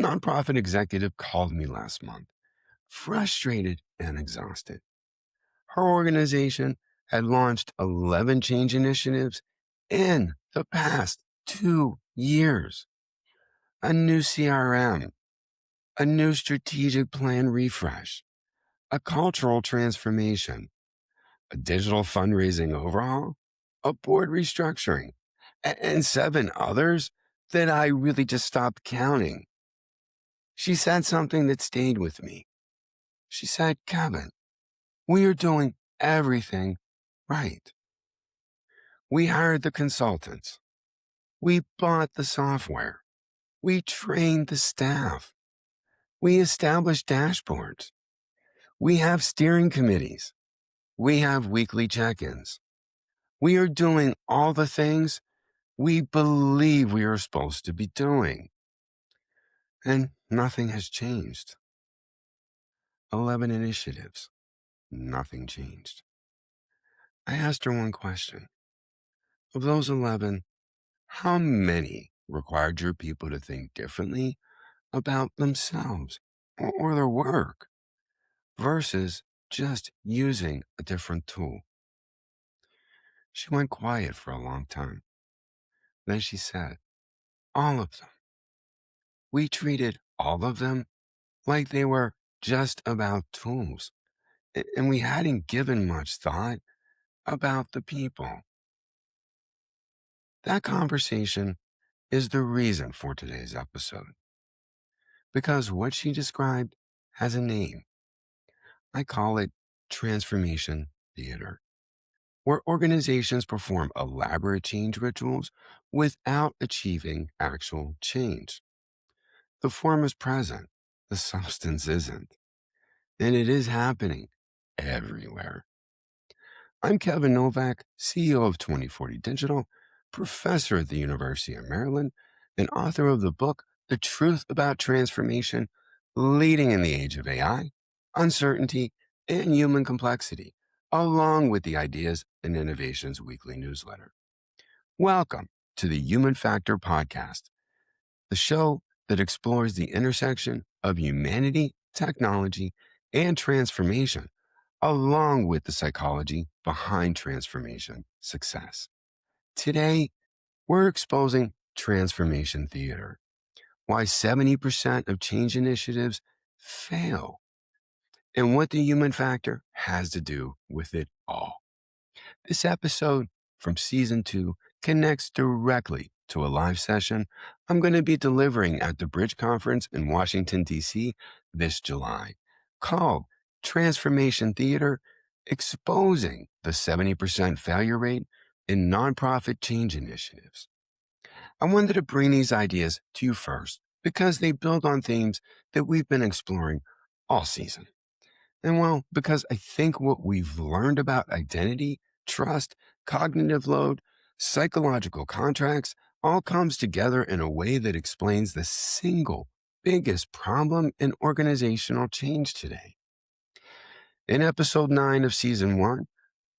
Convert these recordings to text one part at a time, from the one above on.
nonprofit executive called me last month, frustrated and exhausted. Her organization had launched 11 change initiatives in the past 2 years. A new CRM, a new strategic plan refresh, a cultural transformation, a digital fundraising overhaul, a board restructuring, and 7 others that I really just stopped counting. She said something that stayed with me. She said, "Kevin, we are doing everything right. We hired the consultants. We bought the software. We trained the staff. We established dashboards. We have steering committees. We have weekly check-ins. We are doing all the things we believe we are supposed to be doing." And nothing has changed. 11 initiatives. Nothing changed. I asked her one question. Of those 11, how many required your people to think differently about themselves or their work versus just using a different tool? She went quiet for a long time. Then she said, "All of them. We treated all of them like they were just about tools, and we hadn't given much thought about the people." That conversation is the reason for today's episode, because what she described has a name. I call it transformation theater, where organizations perform elaborate change rituals without achieving actual change. The form is present, the substance isn't, and it is happening everywhere. I'm Kevin Novak, CEO of 2040 Digital, professor at the University of Maryland, and author of the book, The Truth About Transformation, Leading in the Age of AI, Uncertainty, and Human Complexity, along with the Ideas and Innovations weekly newsletter. Welcome to the Human Factor Podcast, the show that explores the intersection of humanity, technology, and transformation, along with the psychology behind transformation success. Today, we're exposing transformation theater, why 70% of change initiatives fail, and what the human factor has to do with it all. This episode from season 2 connects directly to a live session I'm going to be delivering at the Bridge Conference in Washington, D.C. this July, called Transformation Theater, Exposing the 70% Failure Rate in Nonprofit Change Initiatives. I wanted to bring these ideas to you first because they build on themes that we've been exploring all season. And well, because I think what we've learned about identity, trust, cognitive load, psychological contracts all comes together in a way that explains the single biggest problem in organizational change today. In episode 9 of season 1,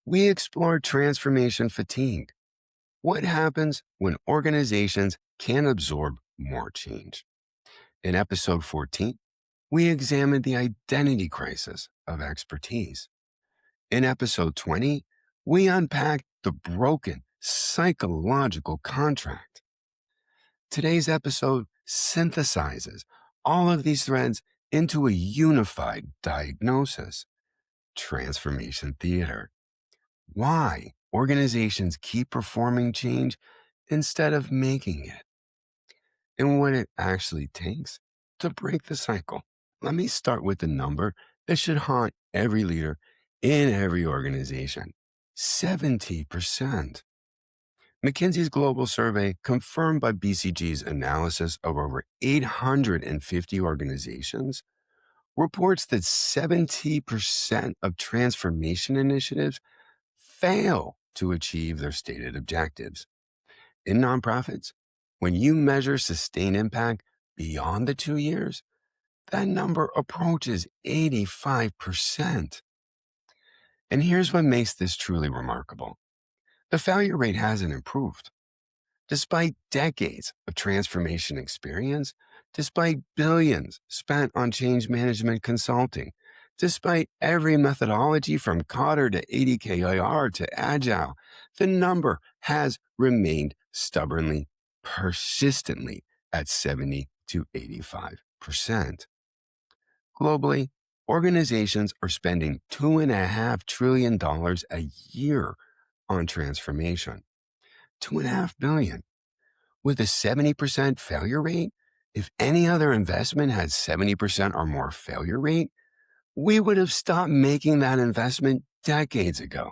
we explored transformation fatigue. What happens when organizations can't absorb more change? In episode 14, we examined the identity crisis of expertise. In episode 20, we unpacked the broken psychological contract. Today's episode synthesizes all of these threads into a unified diagnosis: transformation theater. Why organizations keep performing change instead of making it, and what it actually takes to break the cycle. Let me start with the number that should haunt every leader in every organization: 70%. McKinsey's global survey, confirmed by BCG's analysis of over 850 organizations, reports that 70% of transformation initiatives fail to achieve their stated objectives. In nonprofits, when you measure sustained impact beyond the 2 years, that number approaches 85%. And here's what makes this truly remarkable. The failure rate hasn't improved. Despite decades of transformation experience, despite billions spent on change management consulting, despite every methodology from Cotter to ADKIR to Agile, the number has remained stubbornly, persistently at 70 to 85%. Globally, organizations are spending $2.5 trillion a year on transformation. $2.5 billion. With a 70% failure rate, if any other investment had 70% or more failure rate, we would have stopped making that investment decades ago.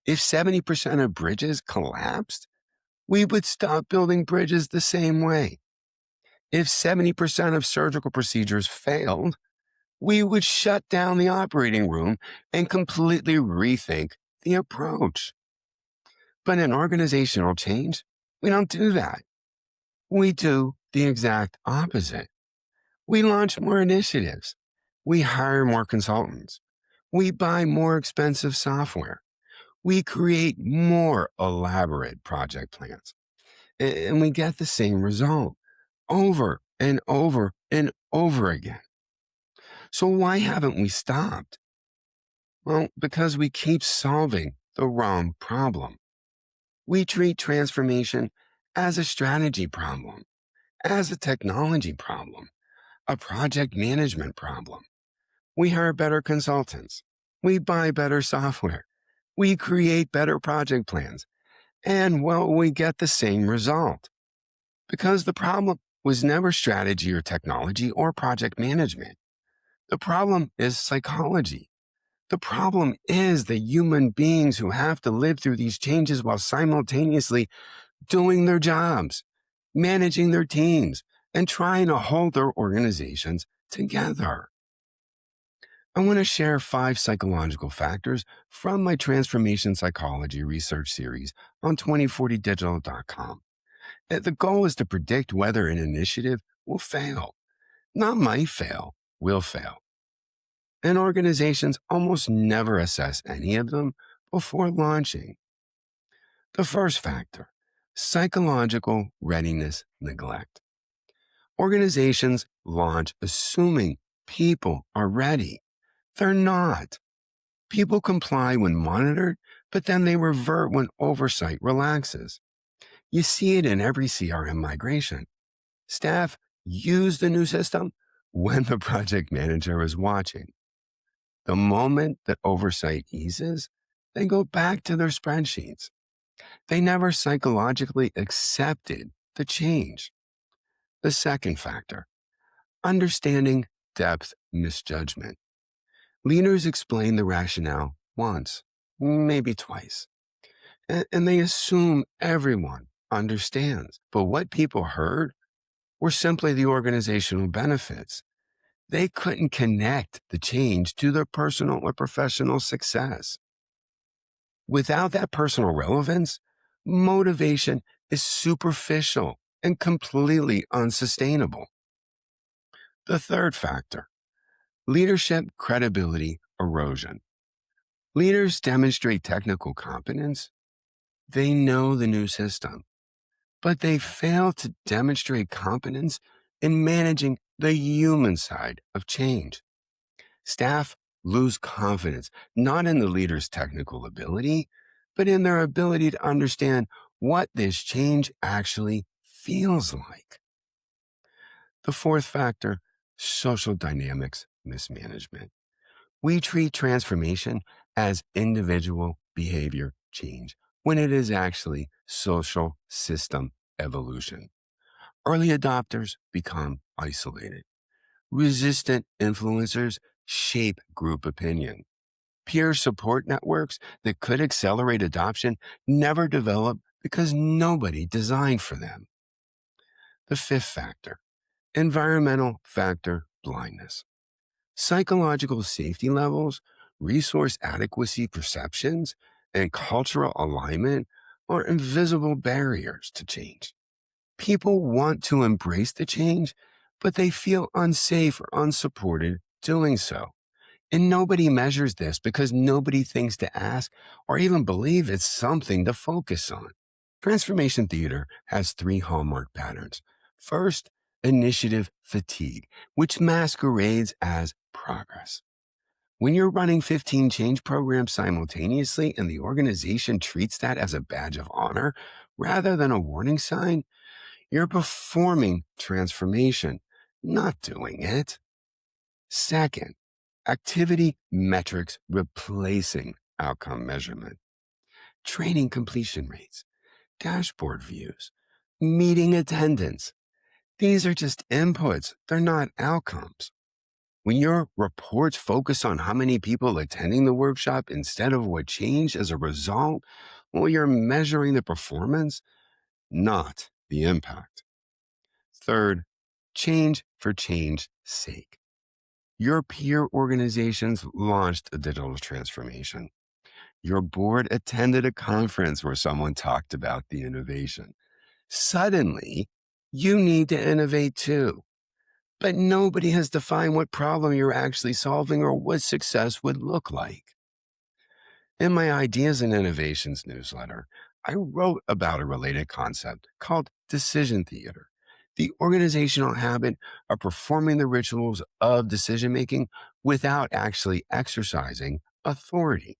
If 70% of bridges collapsed, we would stop building bridges the same way. If 70% of surgical procedures failed, we would shut down the operating room and completely rethink the approach. But in organizational change, we don't do that. We do the exact opposite. We launch more initiatives. We hire more consultants. We buy more expensive software. We create more elaborate project plans. And we get the same result over and over and over again. So why haven't we stopped? Well, because we keep solving the wrong problem. We treat transformation as a strategy problem, as a technology problem, a project management problem. We hire better consultants. We buy better software. We create better project plans. And, well, we get the same result. Because the problem was never strategy or technology or project management. The problem is psychology. The problem is the human beings who have to live through these changes while simultaneously doing their jobs, managing their teams, and trying to hold their organizations together. I want to share 5 psychological factors from my transformation psychology research series on 2040digital.com. The goal is to predict whether an initiative will fail. Not might fail, will fail. And organizations almost never assess any of them before launching. The first factor, psychological readiness neglect. Organizations launch assuming people are ready. They're not. People comply when monitored, but then they revert when oversight relaxes. You see it in every CRM migration. Staff use the new system when the project manager is watching. The moment that oversight eases, they go back to their spreadsheets. They never psychologically accepted the change. The second factor, understanding depth misjudgment. Leaders explain the rationale once, maybe twice, and they assume everyone understands. But what people heard were simply the organizational benefits. They couldn't connect the change to their personal or professional success. Without that personal relevance, motivation is superficial and completely unsustainable. The third factor, leadership credibility erosion. Leaders demonstrate technical competence. They know the new system, but they fail to demonstrate competence in managing the human side of change. Staff lose confidence, not in the leader's technical ability, but in their ability to understand what this change actually feels like. The fourth factor, social dynamics mismanagement. We treat transformation as individual behavior change when it is actually social system evolution. Early adopters become isolated. Resistant influencers shape group opinion. Peer support networks that could accelerate adoption never develop because nobody designed for them. The fifth factor, environmental factor blindness. Psychological safety levels, resource adequacy perceptions, and cultural alignment are invisible barriers to change. People want to embrace the change, but they feel unsafe or unsupported doing so. And nobody measures this because nobody thinks to ask or even believe it's something to focus on. Transformation theater has 3 hallmark patterns. First, initiative fatigue, which masquerades as progress. When you're running 15 change programs simultaneously and the organization treats that as a badge of honor rather than a warning sign, you're performing transformation, not doing it. Second, activity metrics replacing outcome measurement, training completion rates, dashboard views, meeting attendance. These are just inputs, they're not outcomes. When your reports focus on how many people attending the workshop instead of what changed as a result, well, you're measuring the performance, not the impact. Third, change for change's sake. Your peer organizations launched a digital transformation. Your board attended a conference where someone talked about the innovation. Suddenly, you need to innovate too. But nobody has defined what problem you're actually solving or what success would look like. In my Ideas and Innovations newsletter, I wrote about a related concept called decision theater, the organizational habit of performing the rituals of decision making without actually exercising authority.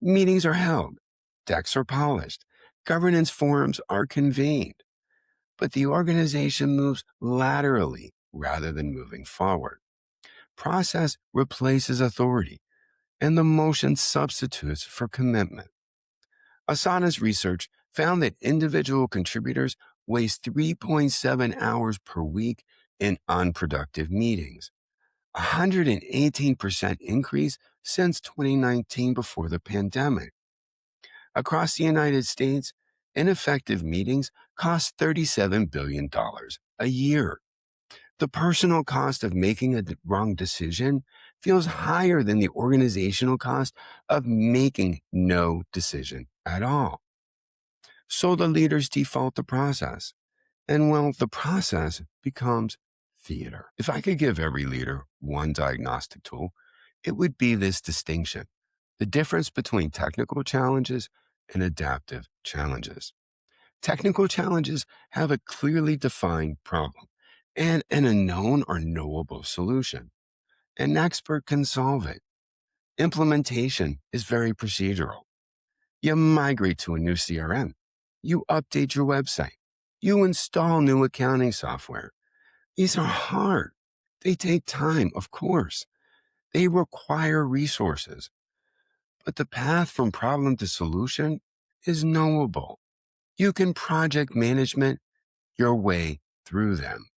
Meetings are held, decks are polished, governance forums are convened, but the organization moves laterally rather than moving forward. Process replaces authority, and the motion substitutes for commitment. Asana's research found that individual contributors waste 3.7 hours per week in unproductive meetings, a 118% increase since 2019 before the pandemic. Across the United States, ineffective meetings cost $37 billion a year. The personal cost of making a wrong decision feels higher than the organizational cost of making no decision at all. So the leaders default to process. And well, the process becomes theater. If I could give every leader one diagnostic tool, it would be this distinction: the difference between technical challenges and adaptive challenges. Technical challenges have a clearly defined problem and a known or knowable solution. An expert can solve it. Implementation is very procedural. You migrate to a new CRM. You update your website. You install new accounting software. These are hard. They take time, of course. They require resources. But the path from problem to solution is knowable. You can project management your way through them.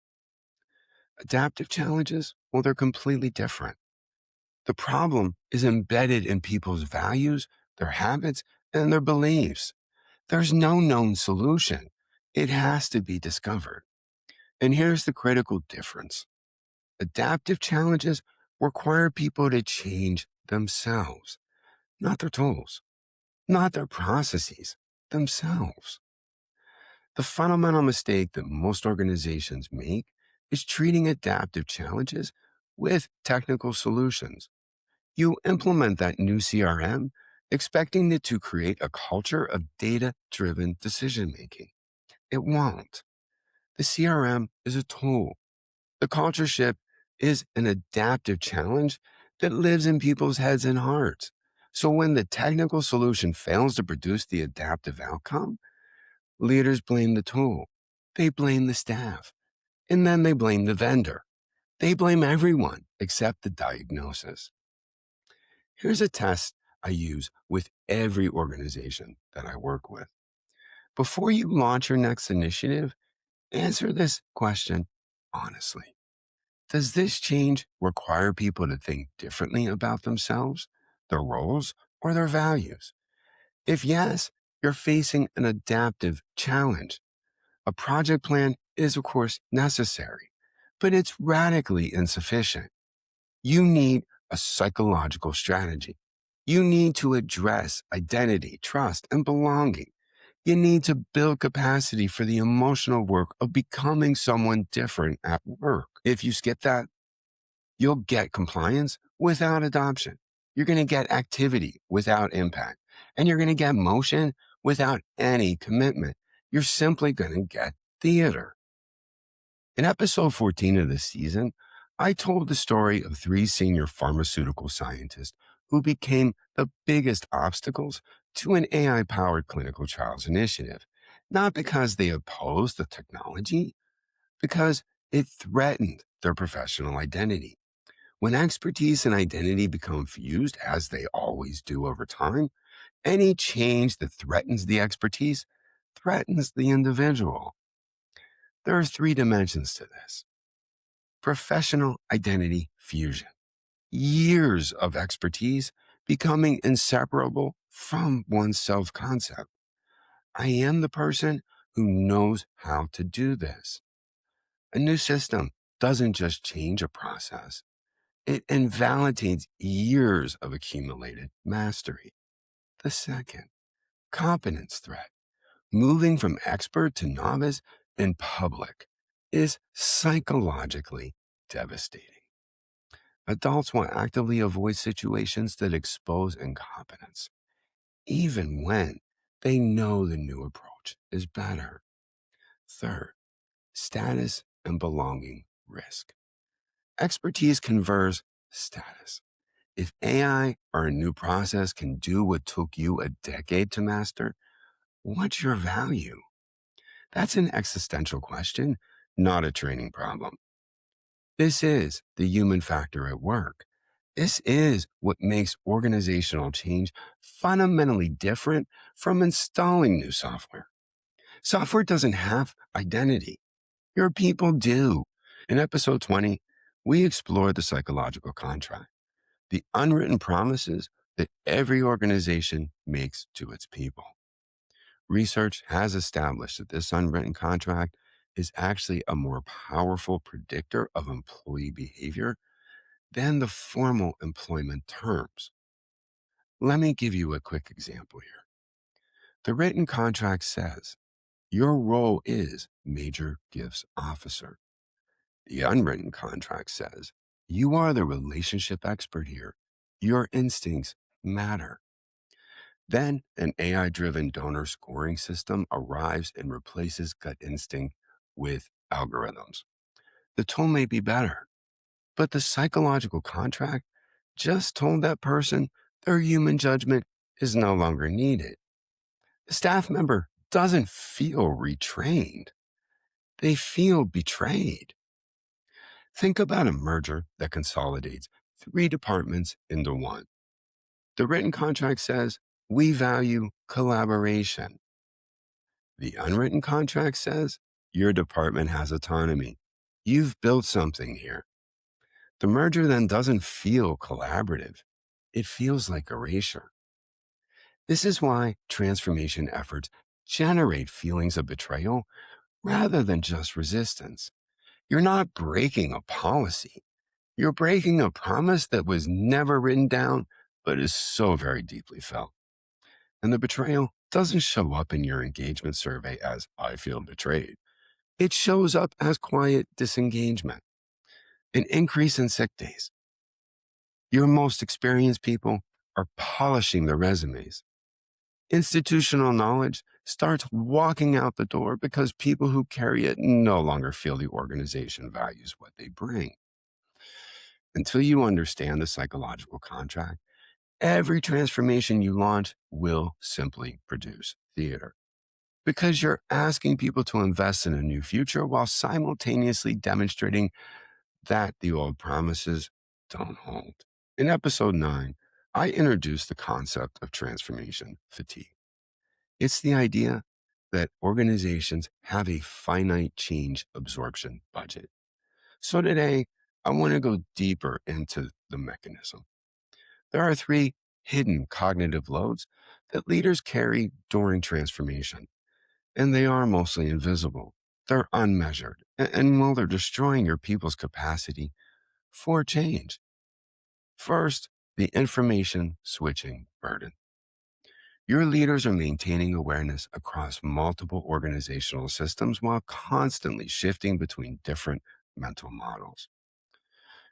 Adaptive challenges, well, they're completely different. The problem is embedded in people's values, their habits, and their beliefs. There's no known solution. It has to be discovered. And here's the critical difference. Adaptive challenges require people to change themselves, not their tools, not their processes, themselves. The fundamental mistake that most organizations make is treating adaptive challenges with technical solutions. You implement that new CRM expecting it to create a culture of data-driven decision-making. It won't. The CRM is a tool. The culture shift is an adaptive challenge that lives in people's heads and hearts. So when the technical solution fails to produce the adaptive outcome, leaders blame the tool. They blame the staff. And then they blame the vendor. They blame everyone except the diagnosis. Here's a test I use with every organization that I work with. Before you launch your next initiative, answer this question honestly. Does this change require people to think differently about themselves, their roles, or their values? If yes, you're facing an adaptive challenge. A project plan is, of course, necessary, but it's radically insufficient. You need a psychological strategy. You need to address identity, trust, and belonging. You need to build capacity for the emotional work of becoming someone different at work. If you skip that, you'll get compliance without adoption. You're going to get activity without impact. And you're going to get motion without any commitment. You're simply going to get theater. In episode 14 of this season, I told the story of three senior pharmaceutical scientists who became the biggest obstacles to an AI powered clinical trials initiative, not because they opposed the technology, because it threatened their professional identity. When expertise and identity become fused, as they always do over time, any change that threatens the expertise threatens the individual. There are three dimensions to this: professional identity fusion, years of expertise becoming inseparable from one's self concept. I am the person who knows how to do this. A new system doesn't just change a process, it invalidates years of accumulated mastery. The second, competence threat, moving from expert to novice in public, is psychologically devastating. Adults will actively avoid situations that expose incompetence, even when they know the new approach is better. Third, status and belonging risk. Expertise confers status. If AI or a new process can do what took you a decade to master, what's your value? That's an existential question, not a training problem. This is the human factor at work. This is what makes organizational change fundamentally different from installing new software. Software doesn't have identity. Your people do. In episode 20, we explore the psychological contract, the unwritten promises that every organization makes to its people. Research has established that this unwritten contract is actually a more powerful predictor of employee behavior than the formal employment terms. Let me give you a quick example here. The written contract says your role is Major Gifts Officer. The unwritten contract says you are the relationship expert here. Your instincts matter. Then an AI driven donor scoring system arrives and replaces gut instinct with algorithms. The tool may be better, but the psychological contract just told that person their human judgment is no longer needed. The staff member doesn't feel retrained, they feel betrayed. Think about a merger that consolidates three departments into one. The written contract says, we value collaboration. The unwritten contract says, your department has autonomy. You've built something here. The merger then doesn't feel collaborative. It feels like erasure. This is why transformation efforts generate feelings of betrayal rather than just resistance. You're not breaking a policy. You're breaking a promise that was never written down, but is so very deeply felt. And the betrayal doesn't show up in your engagement survey as I feel betrayed. It shows up as quiet disengagement, an increase in sick days. Your most experienced people are polishing their resumes. Institutional knowledge starts walking out the door because people who carry it no longer feel the organization values what they bring. Until you understand the psychological contract, every transformation you launch will simply produce theater. Because you're asking people to invest in a new future while simultaneously demonstrating that the old promises don't hold. In episode 9, I introduced the concept of transformation fatigue. It's the idea that organizations have a finite change absorption budget. So today, I want to go deeper into the mechanism. There are three hidden cognitive loads that leaders carry during transformation, and they are mostly invisible. They're unmeasured, and well, they're destroying your people's capacity for change. First, the information switching burden. Your leaders are maintaining awareness across multiple organizational systems while constantly shifting between different mental models.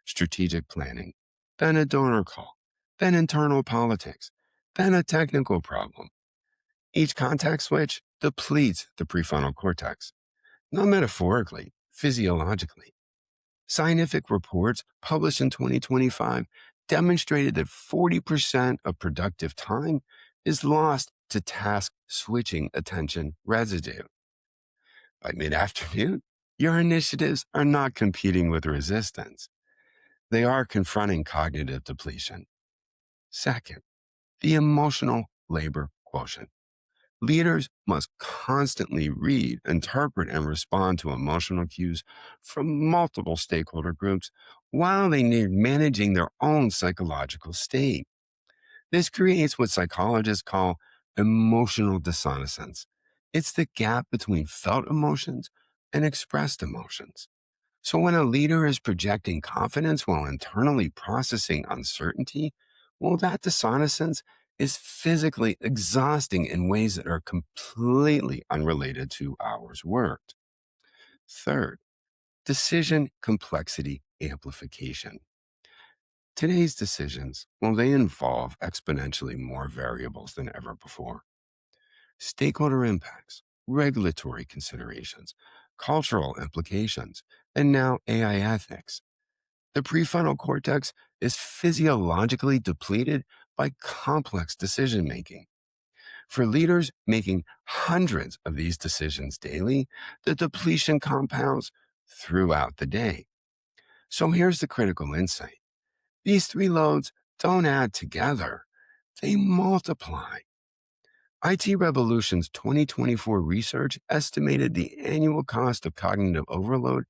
Strategic planning, then a donor call, then internal politics, then a technical problem. Each context switch depletes the prefrontal cortex, not metaphorically, physiologically. Scientific reports published in 2025 demonstrated that 40% of productive time is lost to task switching attention residue. By mid afternoon, your initiatives are not competing with resistance, they are confronting cognitive depletion. Second, the emotional labor quotient. Leaders must constantly read, interpret, and respond to emotional cues from multiple stakeholder groups while they need managing their own psychological state. This creates what psychologists call emotional dissonance. It's the gap between felt emotions and expressed emotions. So when a leader is projecting confidence while internally processing uncertainty, well, that dissonance is physically exhausting in ways that are completely unrelated to hours worked. Third, decision complexity amplification. Today's decisions, well, they involve exponentially more variables than ever before. Stakeholder impacts, regulatory considerations, cultural implications, and now AI ethics. The prefrontal cortex is physiologically depleted by complex decision making. For leaders making hundreds of these decisions daily, the depletion compounds throughout the day. So here's the critical insight. These three loads don't add together, they multiply. IT Revolution's 2024 research estimated the annual cost of cognitive overload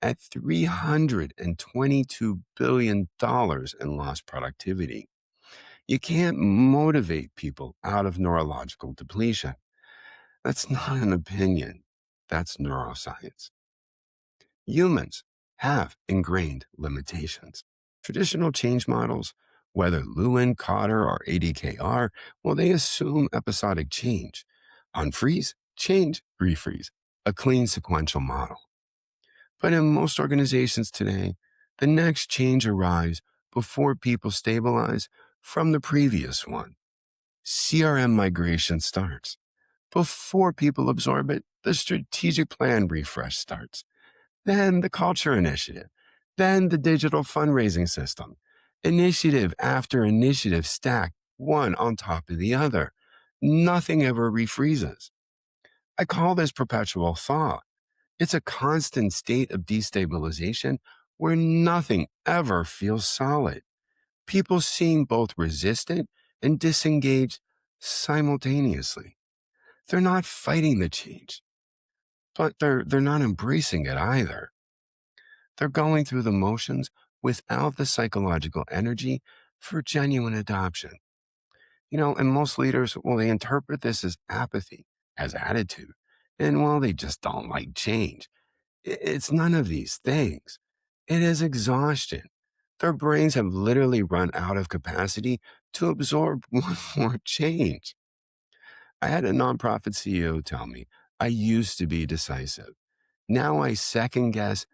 at $322 billion in lost productivity. You can't motivate people out of neurological depletion. That's not an opinion. That's neuroscience. Humans have ingrained limitations. Traditional change models, whether Lewin, Cotter, or ADKR, well, they assume episodic change. Unfreeze, change, refreeze, a clean sequential model. But in most organizations today, the next change arrives before people stabilize from the previous one. CRM migration starts. Before people absorb it, the strategic plan refresh starts. Then the culture initiative. Then the digital fundraising system. Initiative after initiative stacked one on top of the other. Nothing ever refreezes. I call this perpetual thaw. It's a constant state of destabilization where nothing ever feels solid. People seem both resistant and disengaged simultaneously. They're not fighting the change, but they're not embracing it either. They're going through the motions without the psychological energy for genuine adoption. And most leaders, well, they interpret this as apathy, as attitude, and well, they just don't like change. It's none of these things. It is exhaustion. Their brains have literally run out of capacity to absorb one more change. I had a nonprofit CEO tell me, I used to be decisive. Now I second guess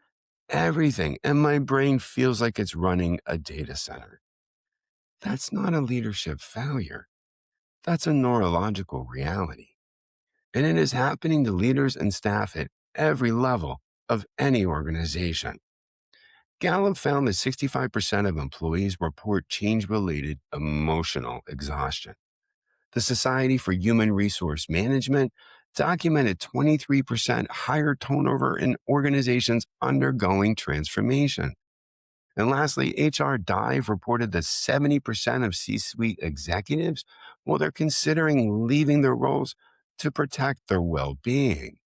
everything, and my brain feels like it's running a data center. That's not a leadership failure. That's a neurological reality. And it is happening to leaders and staff at every level of any organization. Gallup found that 65% of employees report change-related emotional exhaustion. The Society for Human Resource Management documented 23% higher turnover in organizations undergoing transformation. And lastly, HR Dive reported that 70% of C-suite executives, well, they're considering leaving their roles to protect their well-being.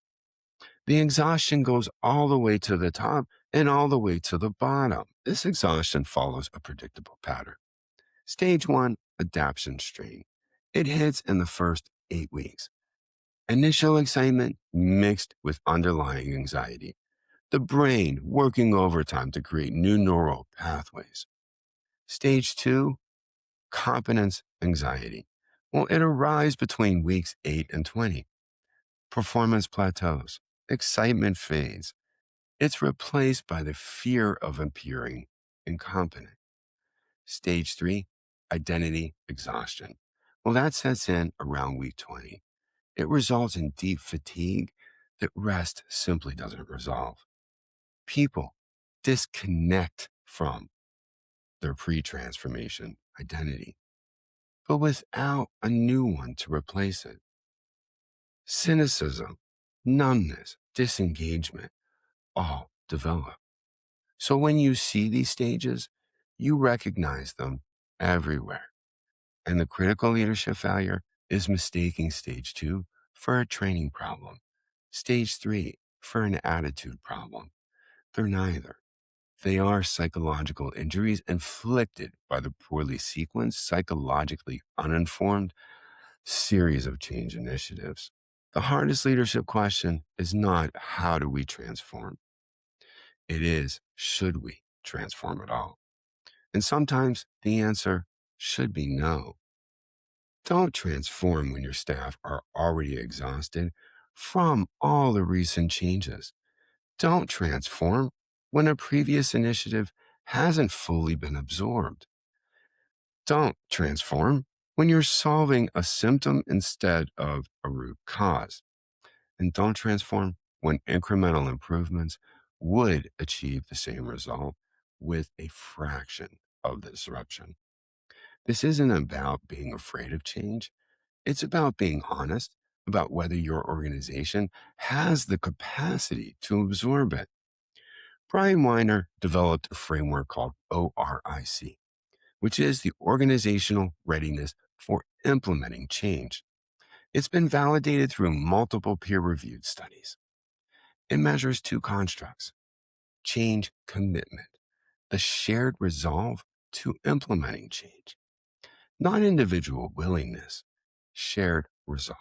The exhaustion goes all the way to the top and all the way to the bottom. This exhaustion follows a predictable pattern. Stage 1, adaptation strain. It hits in the first 8 weeks. Initial excitement mixed with underlying anxiety. The brain working overtime to create new neural pathways. Stage 2, competence anxiety. Well, it arrives between weeks 8 and 20. Performance plateaus. Excitement fades. It's replaced by the fear of appearing incompetent. Stage 3, identity exhaustion. Well, that sets in around week 20. It results in deep fatigue that rest simply doesn't resolve. People disconnect from their pre-transformation identity, but without a new one to replace it. Cynicism, numbness, disengagement all develop. So when you see these stages, you recognize them everywhere. And the critical leadership failure is mistaking stage 2 for a training problem, stage 3 for an attitude problem. They're neither. They are psychological injuries inflicted by the poorly sequenced, psychologically uninformed series of change initiatives. The hardest leadership question is not how do we transform? It is, should we transform at all? And sometimes the answer should be no. Don't transform when your staff are already exhausted from all the recent changes. Don't transform when a previous initiative hasn't fully been absorbed. Don't transform when you're solving a symptom instead of a root cause. And don't transform when incremental improvements would achieve the same result with a fraction of the disruption. This isn't about being afraid of change. It's about being honest about whether your organization has the capacity to absorb it. Brian Weiner developed a framework called ORIC, which is the organizational readiness for implementing change. It's been validated through multiple peer-reviewed studies. It measures two constructs: change commitment, the shared resolve to implementing change, not individual willingness, shared resolve.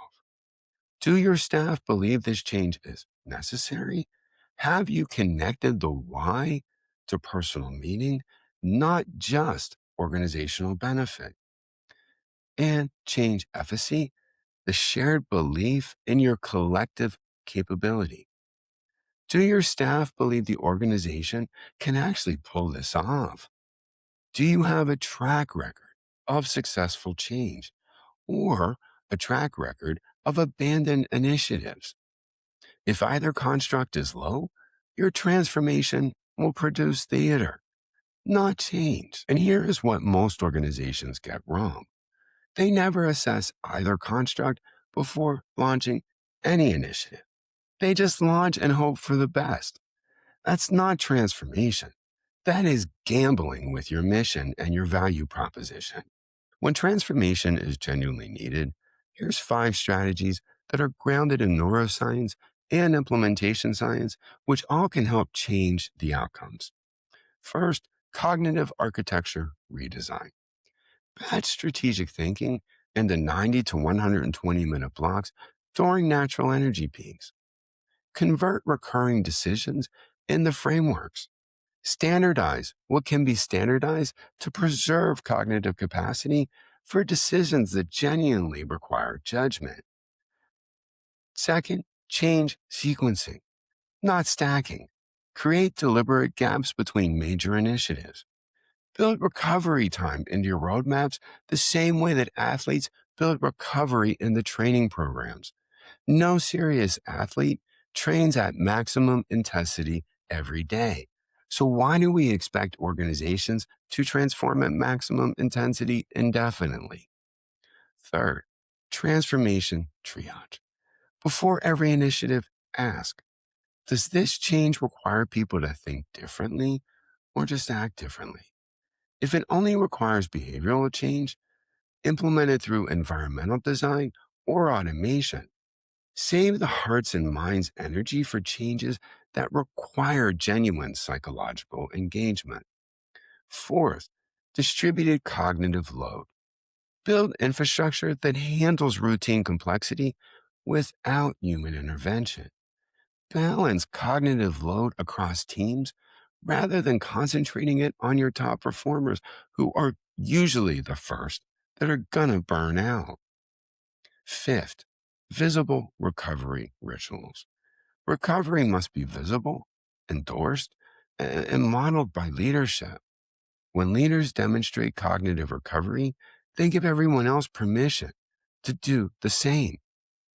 Do your staff believe this change is necessary? Have you connected the why to personal meaning, not just organizational benefit? And change efficacy, the shared belief in your collective capability. Do your staff believe the organization can actually pull this off? Do you have a track record of successful change or a track record of abandoned initiatives? If either construct is low, your transformation will produce theater, not change. And here is what most organizations get wrong. They never assess either construct before launching any initiative. They just launch and hope for the best. That's not transformation. That is gambling with your mission and your value proposition. When transformation is genuinely needed, here's 5 strategies that are grounded in neuroscience and implementation science, which all can help change the outcomes. First, cognitive architecture redesign. Batch strategic thinking into 90 to 120-minute blocks during natural energy peaks. Convert recurring decisions into frameworks. Standardize what can be standardized to preserve cognitive capacity for decisions that genuinely require judgment. Second, change sequencing, not stacking. Create deliberate gaps between major initiatives. Build recovery time into your roadmaps the same way that athletes build recovery in the training programs. No serious athlete trains at maximum intensity every day. So why do we expect organizations to transform at maximum intensity indefinitely? Third, transformation triage. Before every initiative, ask, does this change require people to think differently or just act differently? If it only requires behavioral change, implement it through environmental design or automation. Save the hearts and minds energy for changes that require genuine psychological engagement. Fourth, distributed cognitive load. Build infrastructure that handles routine complexity without human intervention. Balance cognitive load across teams rather than concentrating it on your top performers, who are usually the first that are gonna burn out. Fifth, visible recovery rituals. Recovery must be visible, endorsed, and modeled by leadership. When leaders demonstrate cognitive recovery, they give everyone else permission to do the same.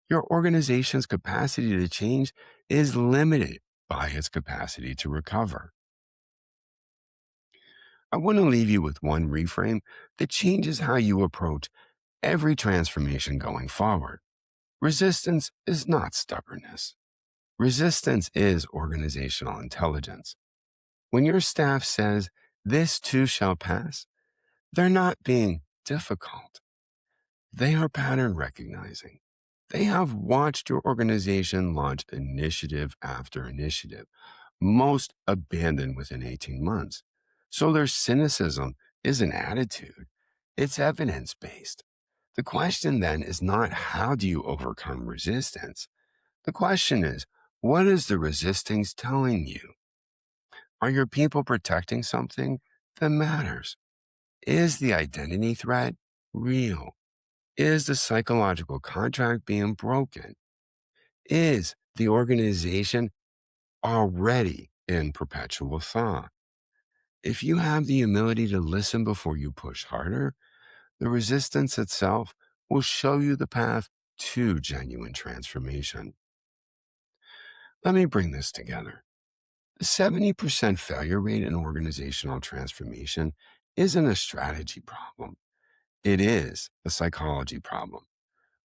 Your organization's capacity to change is limited by its capacity to recover. I want to leave you with one reframe that changes how you approach every transformation going forward. Resistance is not stubbornness. Resistance is organizational intelligence. When your staff says, "This too shall pass," they're not being difficult. They are pattern recognizing. They have watched your organization launch initiative after initiative, most abandoned within 18 months. So their cynicism is an attitude, it's evidence based. The question then is not how do you overcome resistance? The question is, what is the resistance telling you? Are your people protecting something that matters? Is the identity threat real? Is the psychological contract being broken? Is the organization already in perpetual thaw? If you have the humility to listen before you push harder, the resistance itself will show you the path to genuine transformation. Let me bring this together. The 70% failure rate in organizational transformation isn't a strategy problem. It is a psychology problem.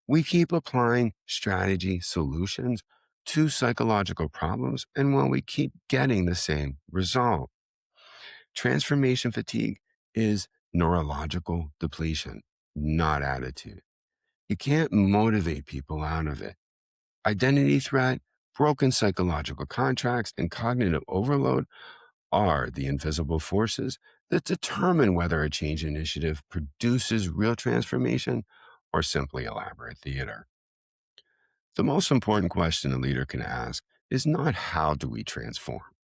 We keep applying strategy solutions to psychological problems, and while we keep getting the same result, transformation fatigue is neurological depletion, not attitude. You can't motivate people out of it. Identity threat, broken psychological contracts, and cognitive overload are the invisible forces that determine whether a change initiative produces real transformation or simply elaborate theater. The most important question a leader can ask is not how do we transform,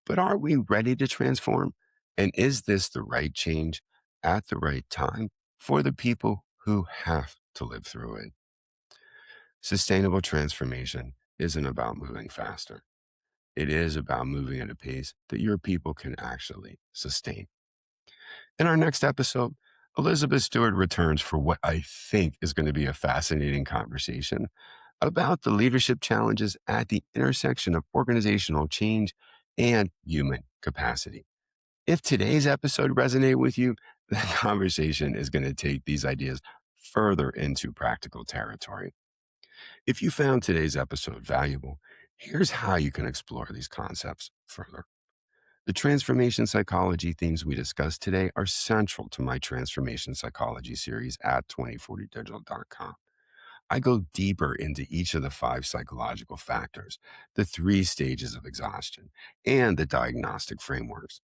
but are we ready to transform? And is this the right change at the right time for the people who have to live through it? Sustainable transformation isn't about moving faster. It is about moving at a pace that your people can actually sustain. In our next episode, Elizabeth Stewart returns for what I think is going to be a fascinating conversation about the leadership challenges at the intersection of organizational change and human capacity. If today's episode resonated with you, the conversation is going to take these ideas further into practical territory. If you found today's episode valuable, here's how you can explore these concepts further. The transformation psychology themes we discussed today are central to my transformation psychology series at 2040digital.com. I go deeper into each of the 5 psychological factors, the 3 stages of exhaustion, and the diagnostic frameworks.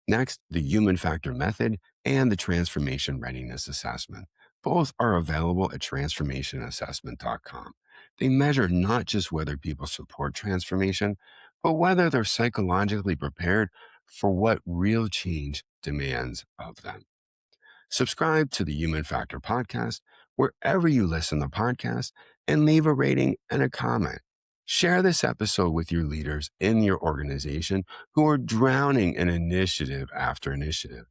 Next, the human factor method and the transformation readiness assessment. Both are available at transformationassessment.com. They measure not just whether people support transformation, but whether they're psychologically prepared for what real change demands of them. Subscribe to the Human Factor podcast wherever you listen to podcasts and leave a rating and a comment. Share this episode with your leaders in your organization who are drowning in initiative after initiative.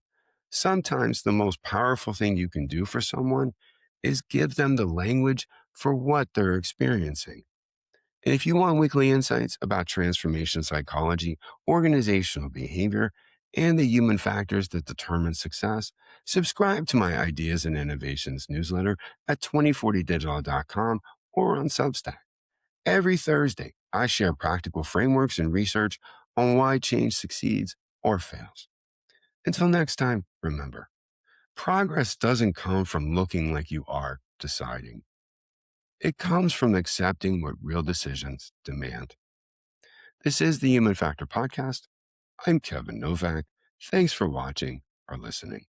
Sometimes the most powerful thing you can do for someone is give them the language for what they're experiencing. And if you want weekly insights about transformation psychology, organizational behavior, and the human factors that determine success, subscribe to my Ideas and Innovations newsletter at 2040digital.com or on Substack. Every Thursday, I share practical frameworks and research on why change succeeds or fails. Until next time, remember, progress doesn't come from looking like you are deciding. It comes from accepting what real decisions demand. This is the Human Factor Podcast. I'm Kevin Novak. Thanks for watching or listening.